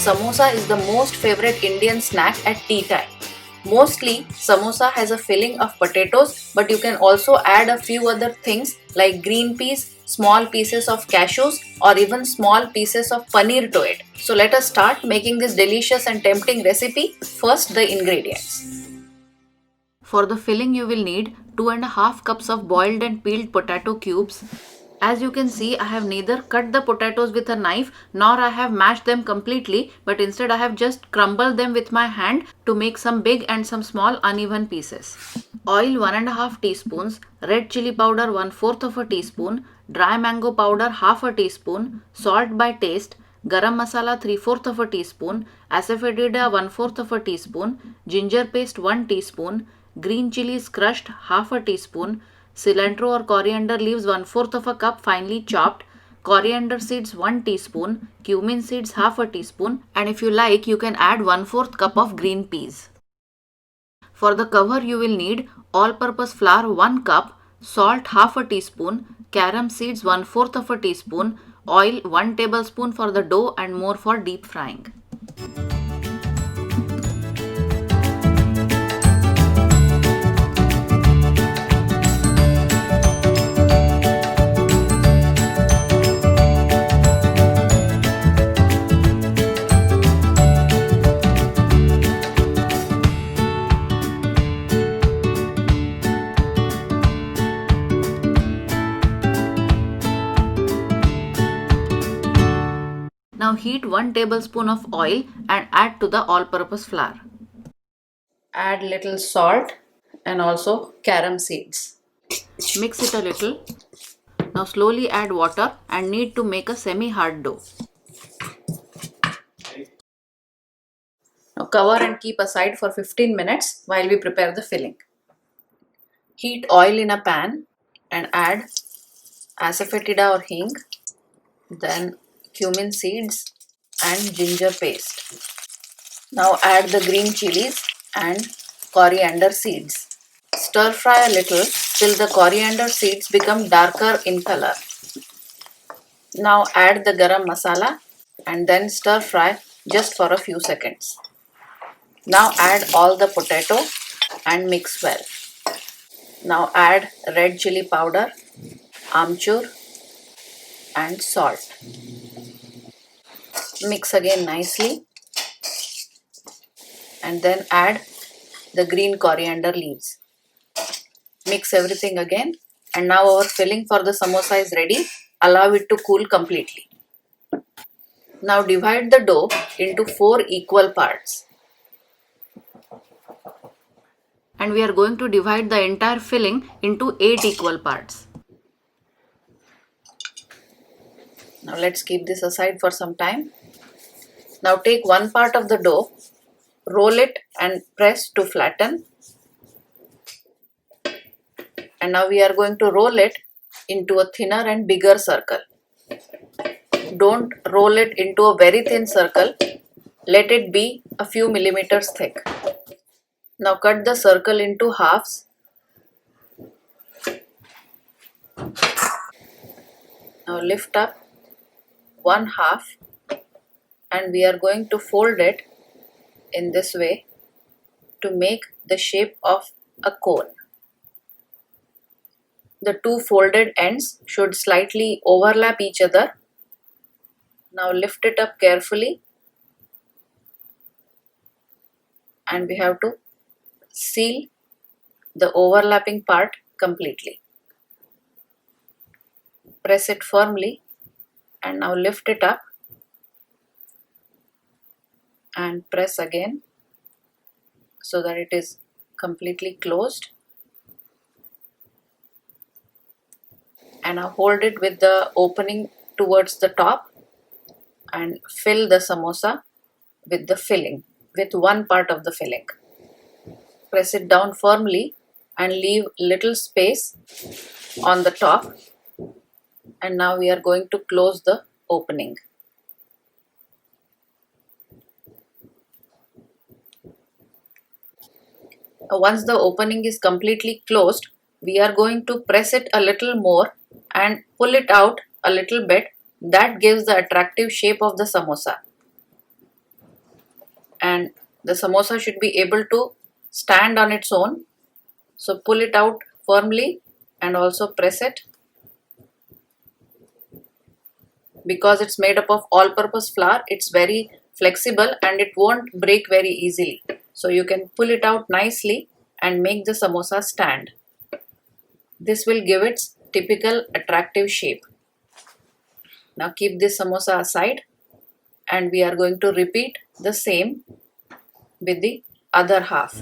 Samosa is the most favorite Indian snack at tea time. Mostly, samosa has a filling of potatoes, but you can also add a few other things like green peas, small pieces of cashews, or even small pieces of paneer to it. So let us start making this delicious and tempting recipe. First, the ingredients. For the filling, you will need 2.5 cups of boiled and peeled potato cubes. As you can see, I have neither cut the potatoes with a knife nor I have mashed them completely, but instead I have just crumbled them with my hand to make some big and some small uneven pieces. Oil 1.5 teaspoons, red chili powder 1/4 of a teaspoon, dry mango powder half a teaspoon, salt by taste, garam masala 3/4 of a teaspoon, asafoetida 1/4 of a teaspoon, ginger paste 1 teaspoon, green chilies crushed half a teaspoon, cilantro or coriander leaves 1/4 of a cup finely chopped, coriander seeds 1 teaspoon, cumin seeds half a teaspoon, and if you like you can add 1/4 cup of green peas. For the cover you will need all-purpose flour 1 cup, salt half a teaspoon, carom seeds 1/4 of a teaspoon, oil 1 tablespoon for the dough and more for deep frying. Now heat 1 tablespoon of oil and add to the all-purpose flour. Add little salt and also carom seeds. Mix it a little. Now slowly add water and knead to make a semi-hard dough. Now cover and keep aside for 15 minutes while we prepare the filling. Heat oil in a pan and add asafoetida or hing, then cumin seeds and ginger paste. Now add the green chilies and coriander seeds. Stir fry a little till the coriander seeds become darker in color. Now add the garam masala and then stir fry just for a few seconds. Now add all the potato and mix well. Now add red chili powder, amchur and salt. Mix again nicely and then add the green coriander leaves. Mix everything again and now our filling for the samosa is ready. Allow it to cool completely. Now divide the dough into 4 equal parts. And we are going to divide the entire filling into 8 equal parts. Now let's keep this aside for some time. Now take one part of the dough, roll it and press to flatten. And now we are going to roll it into a thinner and bigger circle. Don't roll it into a very thin circle. Let it be a few millimeters thick. Now cut the circle into halves. Now lift up one half and we are going to fold it in this way to make the shape of a cone. The two folded ends should slightly overlap each other. Now lift it up carefully and we have to seal the overlapping part completely. Press it firmly and now lift it up and press again so that it is completely closed. And now hold it with the opening towards the top and fill the samosa with the filling, with one part of the filling. Press it down firmly and leave little space on the top. And now we are going to close the opening. Once the opening is completely closed, we are going to press it a little more and pull it out a little bit. That gives the attractive shape of the samosa. and the samosa should be able to stand on its own. So pull it out firmly and also press it. Because it's made up of all-purpose flour, it's very flexible and it won't break very easily. So you can pull it out nicely and make the samosa stand. This will give its typical attractive shape. Now keep this samosa aside and we are going to repeat the same with the other half.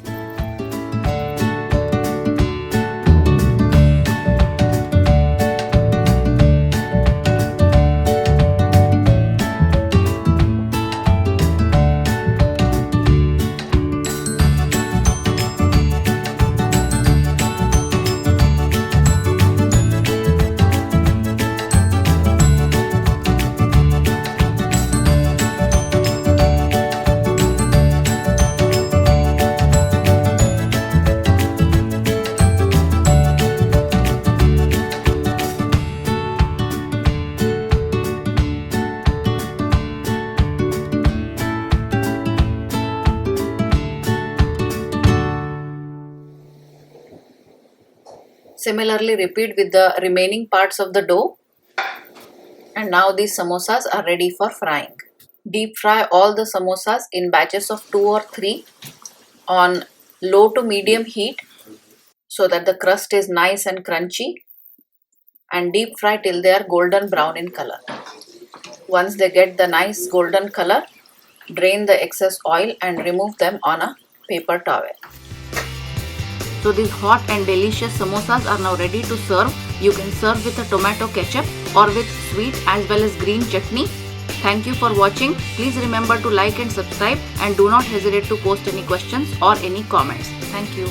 Similarly, repeat with the remaining parts of the dough. And now these samosas are ready for frying. Deep fry all the samosas in batches of 2 or 3 on low to medium heat so that the crust is nice and crunchy, and deep fry till they are golden brown in color. Once they get the nice golden color, drain the excess oil and remove them on a paper towel. So these hot and delicious samosas are now ready to serve. You can serve with a tomato ketchup or with sweet as well as green chutney. Thank you for watching. Please remember to like and subscribe, and do not hesitate to post any questions or any comments. Thank you.